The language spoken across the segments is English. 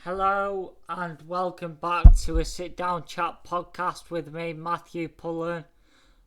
Hello and welcome back to a sit down chat podcast with me, Matthew Pullan,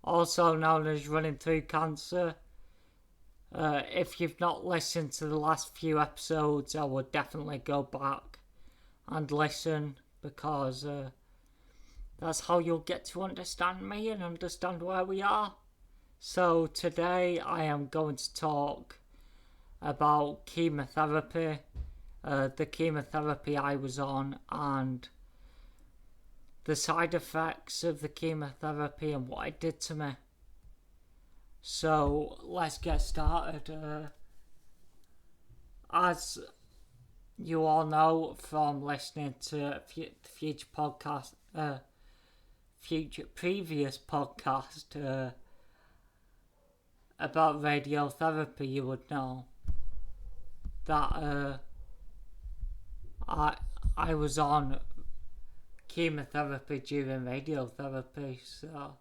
also known as Running Through Cancer. If you've not listened to the last few episodes, I would definitely go back and listen because that's how you'll get to understand me and understand where we are. So today I am going to talk about chemotherapy. The chemotherapy I was on and the side effects of the chemotherapy and what it did to me. So let's get started. As you all know from listening to future podcast, previous podcast about radiotherapy, you would know that I was on chemotherapy during radiotherapy, so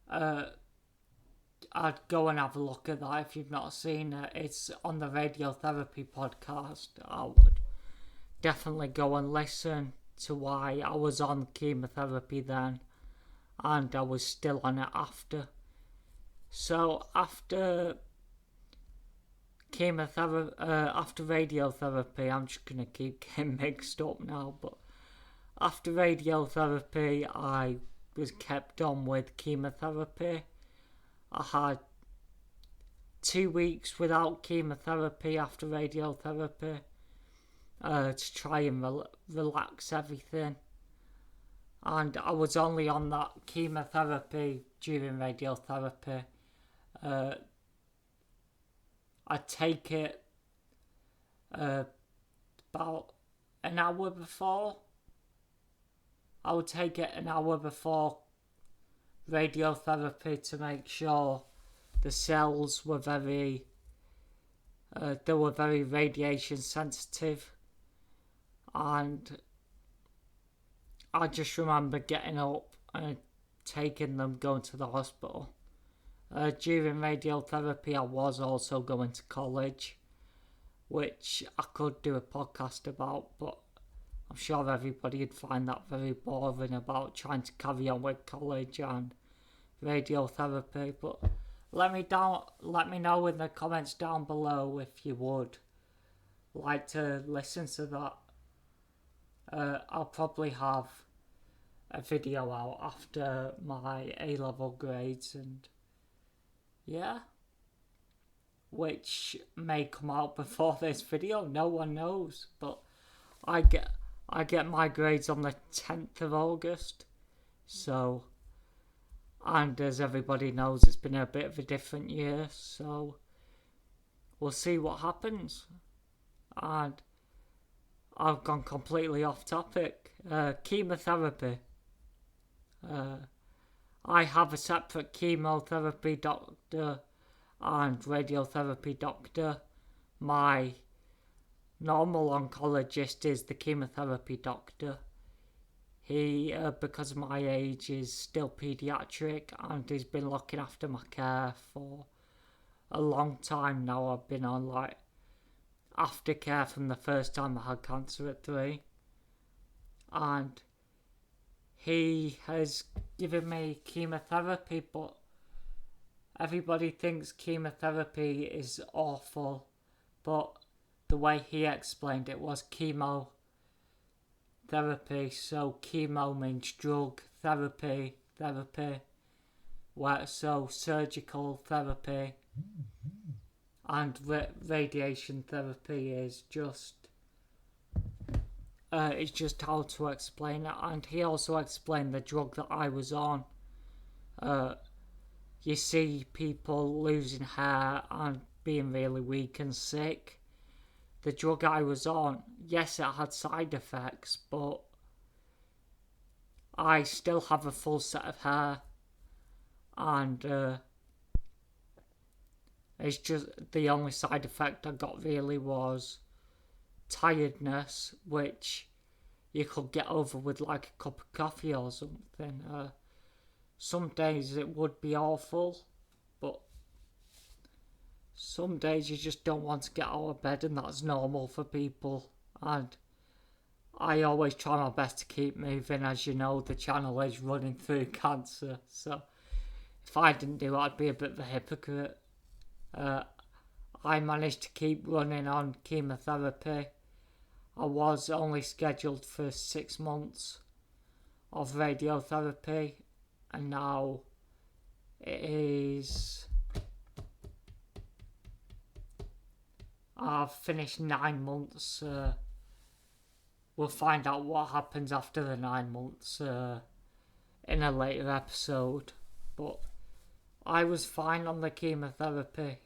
I'd go and have a look at that if you've not seen it. It's on the radiotherapy podcast. I would definitely go and listen to why I was on chemotherapy then and I was still on it after. So after chemotherapy, after radiotherapy, I'm just gonna keep getting mixed up now, but after radiotherapy I was kept on with chemotherapy. I had 2 weeks without chemotherapy after radiotherapy to try and relax everything, and I was only on that chemotherapy during radiotherapy. I take it about an hour before. I would take it an hour before radiotherapy to make sure the cells were very radiation sensitive, and I just remember getting up and taking them, going to the hospital. During radiotherapy I was also going to college, which I could do a podcast about, but I'm sure everybody would find that very boring about trying to carry on with college and radiotherapy. But let me know in the comments down below if you would like to listen to that. I'll probably have a video out after my A-level grades, and yeah, which may come out before this video, no one knows, but I get my grades on the 10th of August, so, and as everybody knows, it's been a bit of a different year, so we'll see what happens. And I've gone completely off topic. Chemotherapy. I have a separate chemotherapy doctor and radiotherapy doctor. My normal oncologist is the chemotherapy doctor. He, because of my age, is still paediatric and he's been looking after my care for a long time now. I've been on aftercare from the first time I had cancer at 3, and he has given me chemotherapy, but everybody thinks chemotherapy is awful, but the way he explained it was chemotherapy, so chemo means drug, therapy, so surgical therapy, and radiation therapy is just it's just how to explain it. And he also explained the drug that I was on. You see people losing hair and being really weak and sick. The drug I was on, yes, it had side effects, but I still have a full set of hair, and it's just the only side effect I got really was tiredness, which you could get over with like a cup of coffee or something. Some days it would be awful, but some days you just don't want to get out of bed, and that's normal for people. and I always try my best to keep moving. As you know, the channel is Running Through Cancer, so if I didn't do it, I'd be a bit of a hypocrite. I managed to keep running on chemotherapy. I was only scheduled for 6 months of radiotherapy, and now it is... I've finished 9 months. We'll find out what happens after the 9 months in a later episode. But I was fine on the chemotherapy,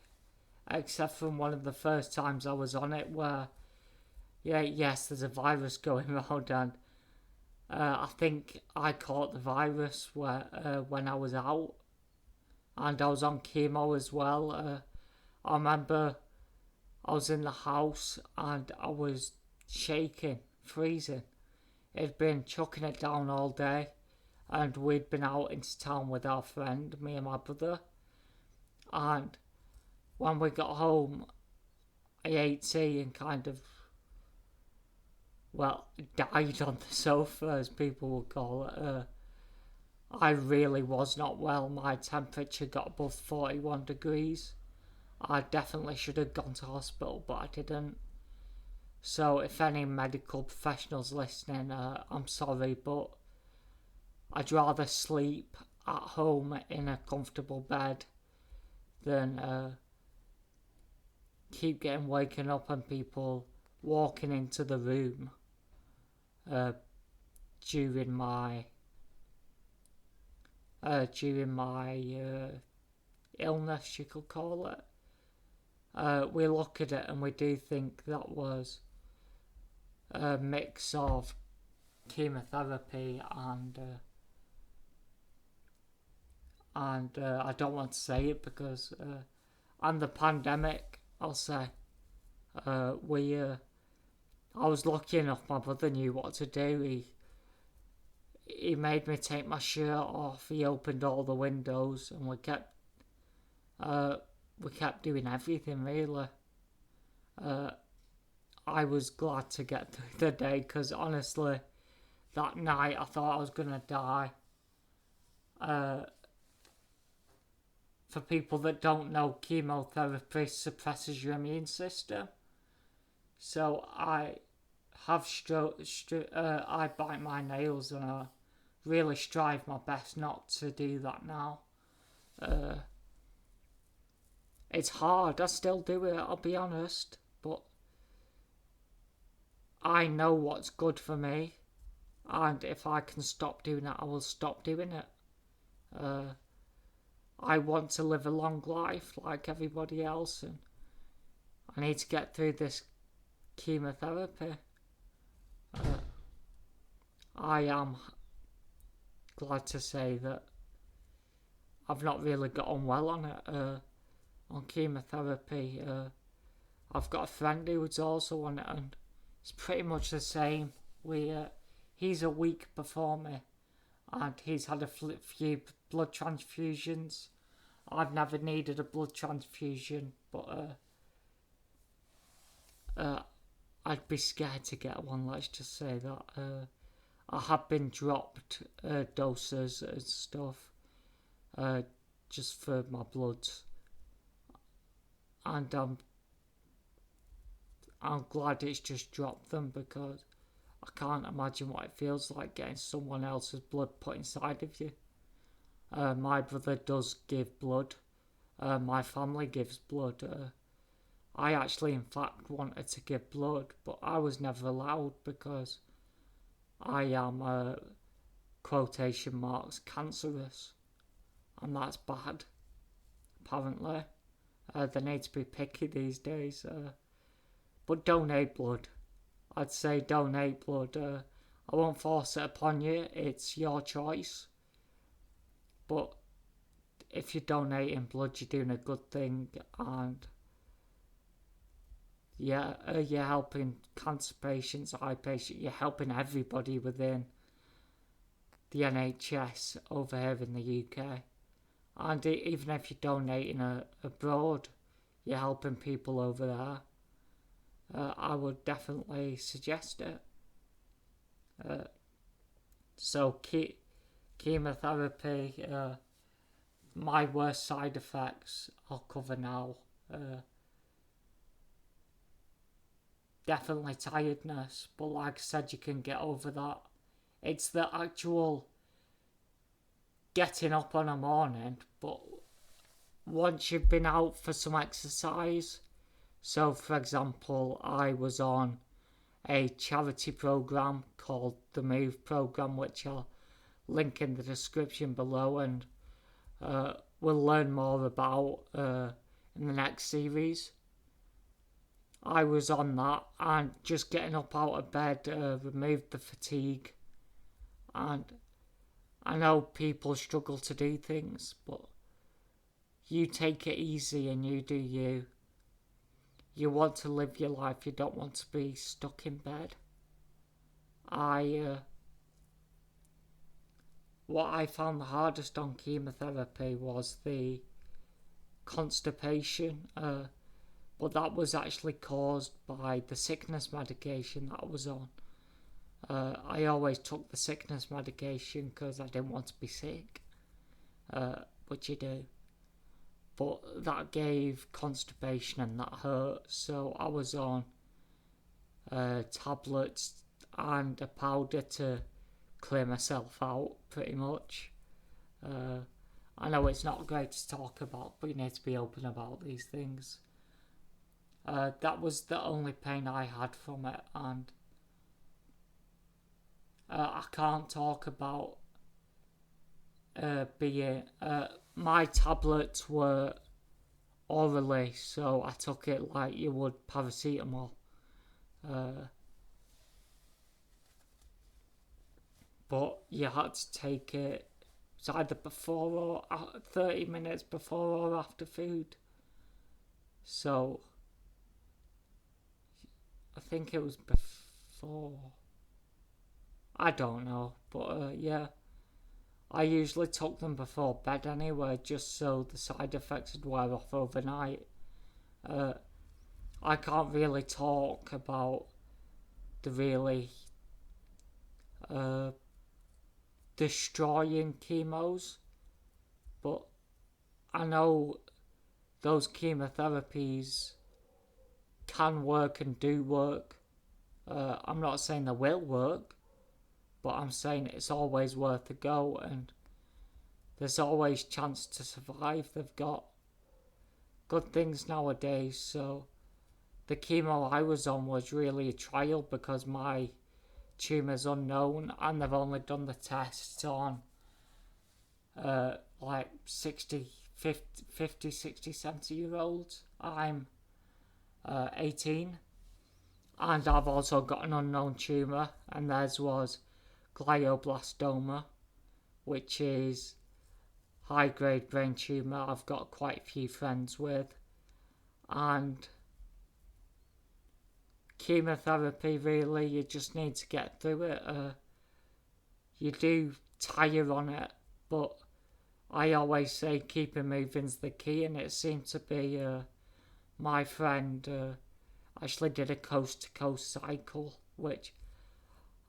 except from one of the first times I was on it where, yes, there's a virus going around, and I think I caught the virus when I was out, and I was on chemo as well. I remember I was in the house and I was shaking, freezing. It'd been chucking it down all day, and we'd been out into town with our friend, me and my brother. And when we got home, I ate tea and kind of, died on the sofa, as people would call it. I really was not well. My temperature got above 41 degrees. I definitely should have gone to hospital, but I didn't. So if any medical professionals listening, I'm sorry, but I'd rather sleep at home in a comfortable bed than keep getting waken up and people walking into the room during my illness, you could call it. We look at it and we do think that was a mix of chemotherapy and I don't want to say it because and the pandemic, I'll say. I was lucky enough my brother knew what to do. He made me take my shirt off. He opened all the windows, and we kept doing everything, really. I was glad to get through the day, because honestly, that night I thought I was going to die. For people that don't know, chemotherapy suppresses your immune system. So I have I bite my nails, and I really strive my best not to do that now. It's hard. I still do it, I'll be honest, but I know what's good for me, and if I can stop doing it, I will stop doing it. I want to live a long life like everybody else, and I need to get through this chemotherapy. I am glad to say that I've not really got on well on it, on chemotherapy. I've got a friend who's also on it, and it's pretty much the same. He's a week before me, and he's had a few blood transfusions. I've never needed a blood transfusion, but I'd be scared to get one, let's just say that. I have been dropped doses and stuff just for my bloods, and I'm glad it's just dropped them, because I can't imagine what it feels like getting someone else's blood put inside of you. My brother does give blood. My family gives blood. I actually, in fact, wanted to give blood, but I was never allowed because I am, quotation marks, cancerous. And that's bad, apparently. They need to be picky these days. But donate blood. I'd say donate blood. I won't force it upon you. It's your choice. But if you're donating blood, you're doing a good thing, and you're helping cancer patients, eye patients, you're helping everybody within the NHS over here in the UK. And even if you're donating abroad, you're helping people over I would definitely suggest it. So chemotherapy, my worst side effects I'll cover now. Definitely tiredness, but like I said, you can get over that. It's the actual getting up on a morning, but once you've been out for some exercise, so for example, I was on a charity program called the Move program, which I'll link in the description below, and we'll learn more about in the next series. I was on that, and just getting up out of bed removed the fatigue. And I know people struggle to do things, but you take it easy and you do you. You want to live your life, you don't want to be stuck in bed. What I found the hardest on chemotherapy was the constipation, but that was actually caused by the sickness medication that I was on. I always took the sickness medication because I didn't want to be sick, which you do. But that gave constipation and that hurt, so I was on tablets and a powder to clear myself out, pretty much. I know it's not great to talk about, but you need to be open about these things. That was the only pain I had from it, and I can't talk about my tablets were orally, so I took it like you would paracetamol. But you had to take it. It's either before or 30 minutes before or after food. So I think it was before. I don't know, but yeah. I usually took them before bed anyway, just so the side effects would wear off overnight. I can't really talk about the really destroying chemos, but I know those chemotherapies can work and do work. I'm not saying they will work, but I'm saying it's always worth a go, and there's always chance to survive. They've got good things nowadays, so the chemo I was on was really a trial because my tumour's unknown and they've only done the tests on like 60, 50, 60, 70 year olds. I'm 18 and I've also got an unknown tumour, and theirs was glioblastoma, which is high grade brain tumour I've got quite a few friends with. And chemotherapy, really, you just need to get through it. You do tire on it, but I always say keeping moving's the key, and it seemed to be my friend actually did a coast to coast cycle, which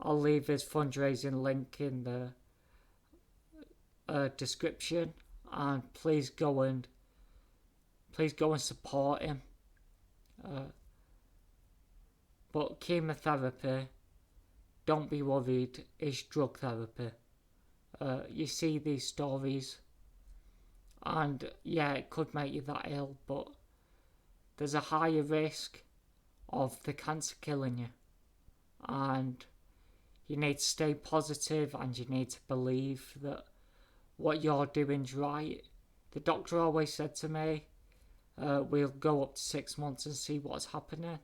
I'll leave his fundraising link in the description, and please go and support him. But chemotherapy, don't be worried, is drug therapy. You see these stories, and yeah, it could make you that ill, but there's a higher risk of the cancer killing you, and you need to stay positive and you need to believe that what you're doing's right. The doctor always said to me, we'll go up to 6 months and see what's happening.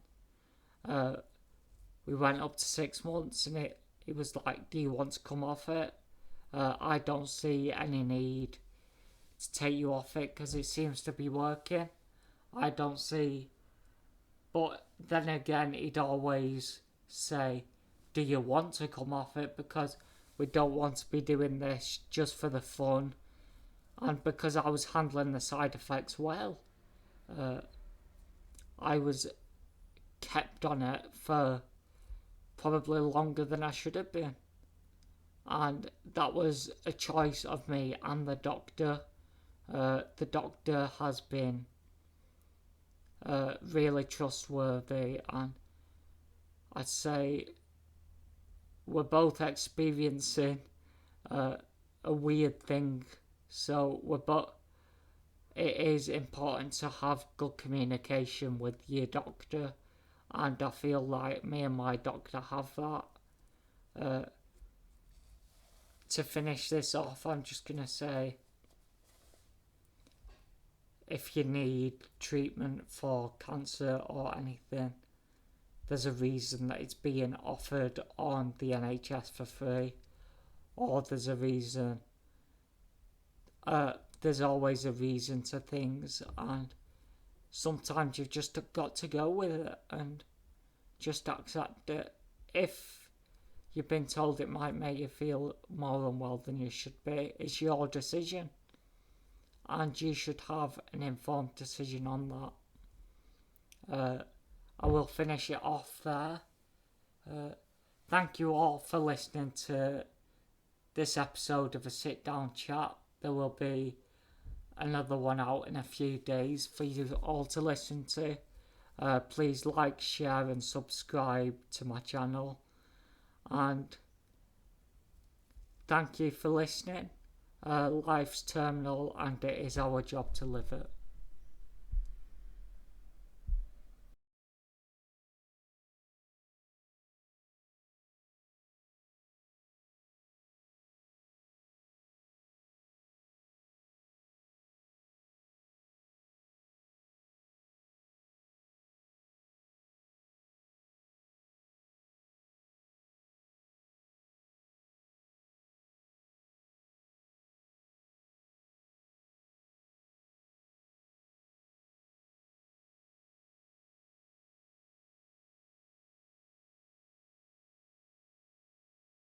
We went up to 6 months and it was like, do you want to come off it? I don't see any need to take you off it because it seems to be working. I don't see. But then again, he'd always say, do you want to come off it? Because we don't want to be doing this just for the fun. And because I was handling the side effects well, I was kept on it for probably longer than I should have been. And that was a choice of me and the doctor. The doctor has been really trustworthy, and I'd say we're both experiencing a weird thing. So it is important to have good communication with your doctor, and I feel like me and my doctor have that. To finish this off, I'm just going to say, if you need treatment for cancer or anything, there's a reason that it's being offered on the NHS for free, or there's always a reason to things, and sometimes you've just got to go with it and just accept it. If you've been told it might make you feel more unwell than you should be, it's your decision, and you should have an informed decision on that. I will finish it off there. Thank you all for listening to this episode of a sit down chat. There will be another one out in a few days for you all to listen to. Please like, share and subscribe to my channel, and thank you for listening. Life's terminal and it is our job to live it.